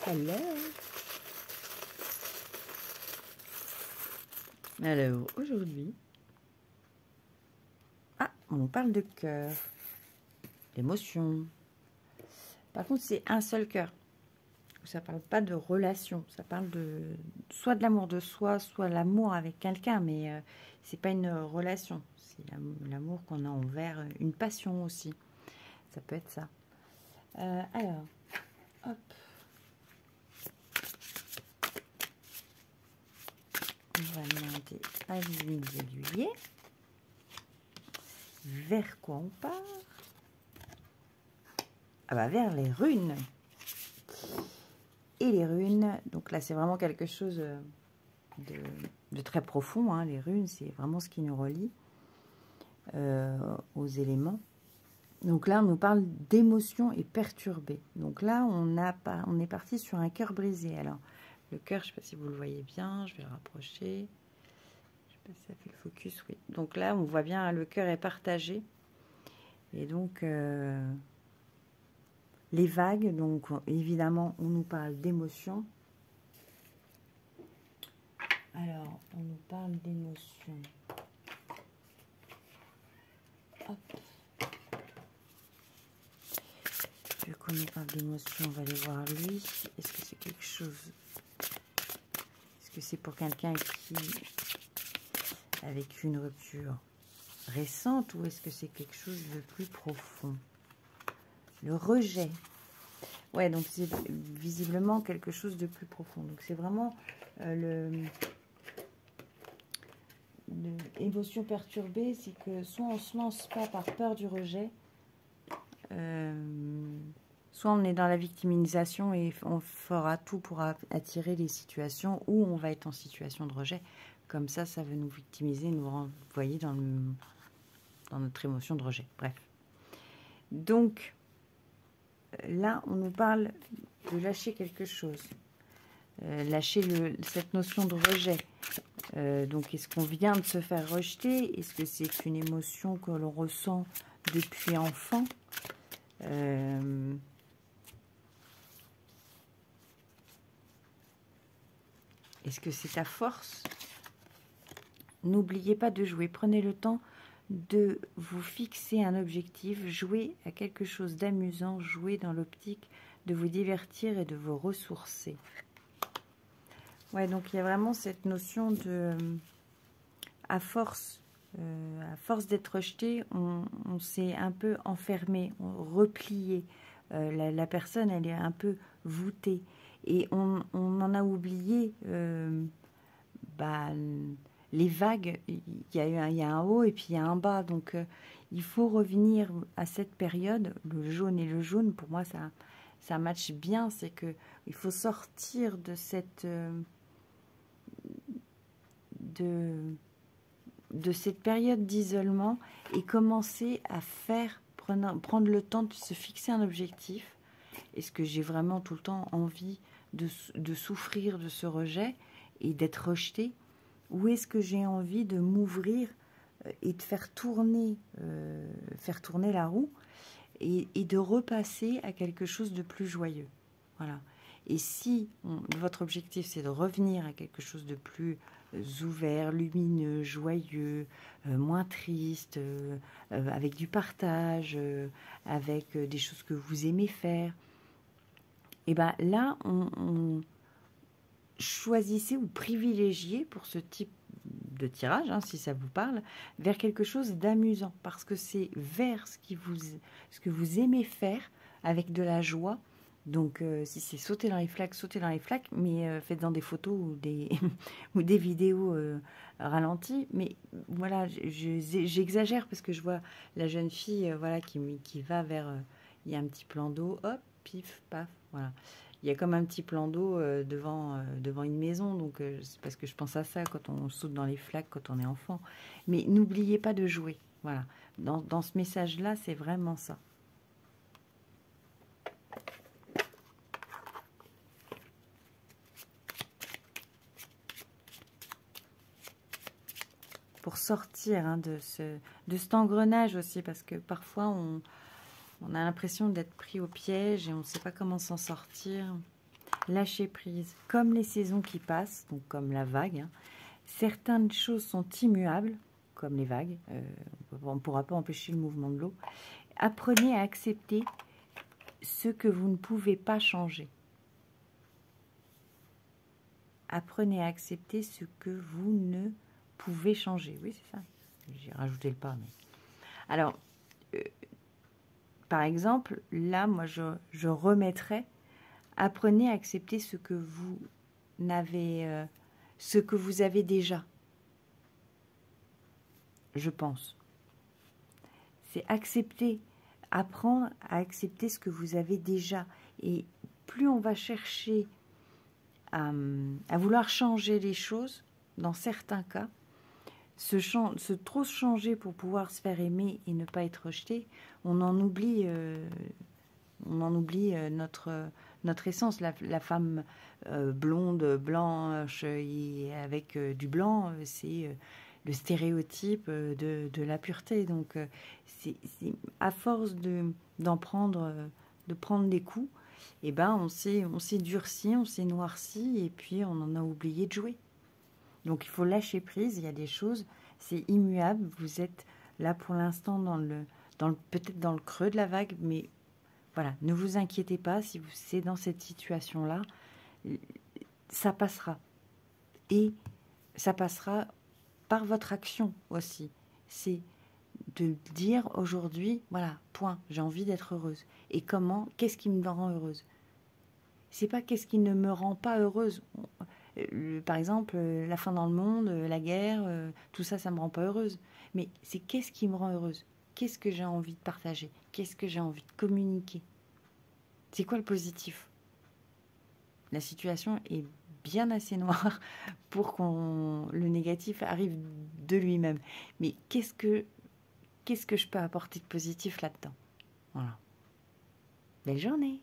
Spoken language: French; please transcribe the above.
Hello. Alors, aujourd'hui... Ah, on parle de cœur. D'émotion. Par contre, c'est un seul cœur. Ça parle pas de relation. Ça parle de soit de l'amour de soi, soit l'amour avec quelqu'un. Mais c'est pas une relation. C'est l'amour qu'on a envers une passion aussi. Ça peut être ça. Alors, hop. On va demander à l'huile aiguillée. Vers quoi on part? Ah bah vers les runes. Et les runes, donc là c'est vraiment quelque chose de très profond. Hein. Les runes, c'est vraiment ce qui nous relie aux éléments. Donc là, on nous parle d'émotions et perturbées. Donc là, on est parti sur un cœur brisé. Alors, le cœur, je ne sais pas si vous le voyez bien, je vais le rapprocher. Je ne sais pas si ça fait le focus, oui. Donc là, on voit bien, le cœur est partagé. Et donc, les vagues, donc évidemment, on nous parle d'émotions. Alors, on nous parle d'émotions. Hop. Vu qu'on nous parle d'émotions, on va aller voir lui. Est-ce que c'est quelque chose... Est-ce que c'est pour quelqu'un qui a vécu une rupture récente ou est-ce que c'est quelque chose de plus profond? Le rejet. Ouais, donc c'est visiblement quelque chose de plus profond. Donc c'est vraiment l'émotion perturbée, c'est que soit on se lance pas par peur du rejet, soit on est dans la victimisation et on fera tout pour attirer les situations où on va être en situation de rejet. Comme ça veut nous victimiser, nous renvoyer dans notre émotion de rejet. Bref. Donc, là, on nous parle de lâcher quelque chose. Lâcher cette notion de rejet. Donc, est-ce qu'on vient de se faire rejeter? Est-ce que c'est une émotion que l'on ressent depuis enfant? Est-ce que c'est à force? N'oubliez pas de jouer. Prenez le temps de vous fixer un objectif. Jouer à quelque chose d'amusant. Jouer dans l'optique de vous divertir et de vous ressourcer. Ouais, donc il y a vraiment cette notion de... à force d'être rejeté, on s'est un peu enfermé, replié. La personne, elle est un peu voûtée. Et on en a oublié les vagues. Il y a un haut et puis il y a un bas. Donc, il faut revenir à cette période. Le jaune et le jaune, pour moi, ça matche bien. C'est qu'il faut sortir de cette... de cette période d'isolement et commencer à prendre le temps de se fixer un objectif. Est-ce que j'ai vraiment tout le temps envie de souffrir de ce rejet et d'être rejeté, ou est-ce que j'ai envie de m'ouvrir et de faire tourner la roue et de repasser à quelque chose de plus joyeux? Voilà. Et si votre objectif, c'est de revenir à quelque chose de plus ouvert, lumineux, joyeux, moins triste, avec du partage, avec des choses que vous aimez faire, et bien là, on choisissez ou privilégiez pour ce type de tirage, hein, si ça vous parle, vers quelque chose d'amusant, parce que c'est vers ce que vous aimez faire avec de la joie. Donc, si c'est sauter dans les flaques, sautez dans les flaques, mais faites-en des photos ou des vidéos ralenties. Mais voilà, j'exagère parce que je vois la jeune fille voilà, qui va vers... il y a un petit plan d'eau, hop, pif, paf, voilà. Il y a comme un petit plan d'eau devant une maison, donc c'est parce que je pense à ça quand on saute dans les flaques, quand on est enfant. Mais n'oubliez pas de jouer, voilà. Dans ce message-là, c'est vraiment ça. Pour sortir hein, de cet engrenage aussi, parce que parfois on a l'impression d'être pris au piège et on ne sait pas comment s'en sortir. lâcher prise, comme les saisons qui passent, donc comme la vague. Hein. Certaines choses sont immuables, comme les vagues. On ne pourra pas empêcher le mouvement de l'eau. Apprenez à accepter ce que vous ne pouvez pas changer. Apprenez à accepter ce que vous ne pouvez changer. Oui, c'est ça. J'ai rajouté le pas. Mais... Alors, par exemple, là, moi, je remettrais, apprenez à accepter ce que vous n'avez, ce que vous avez déjà. Je pense. C'est accepter, apprendre à accepter ce que vous avez déjà. Et plus on va chercher à vouloir changer les choses, dans certains cas, se trop changer pour pouvoir se faire aimer et ne pas être rejeté, on en oublie notre essence. La femme blonde, blanche et avec du blanc, c'est le stéréotype de la pureté. Donc, c'est à force de prendre des coups, eh ben, on s'est durci, on s'est noirci, et puis on en a oublié de jouer. Donc, il faut lâcher prise. Il y a des choses, c'est immuable. Vous êtes là pour l'instant peut-être dans le creux de la vague, mais voilà, ne vous inquiétez pas si c'est dans cette situation-là, ça passera. Et ça passera par votre action aussi. C'est de dire aujourd'hui, voilà, point, j'ai envie d'être heureuse. Et comment, qu'est-ce qui me rend heureuse? C'est pas qu'est-ce qui ne me rend pas heureuse. Par exemple, la faim dans le monde, la guerre, tout ça, ça me rend pas heureuse. Mais c'est qu'est-ce qui me rend heureuse? Qu'est-ce que j'ai envie de partager? Qu'est-ce que j'ai envie de communiquer? C'est quoi le positif? La situation est bien assez noire pour le négatif arrive de lui-même. Mais qu'est-ce que je peux apporter de positif là-dedans? Voilà. Belle journée!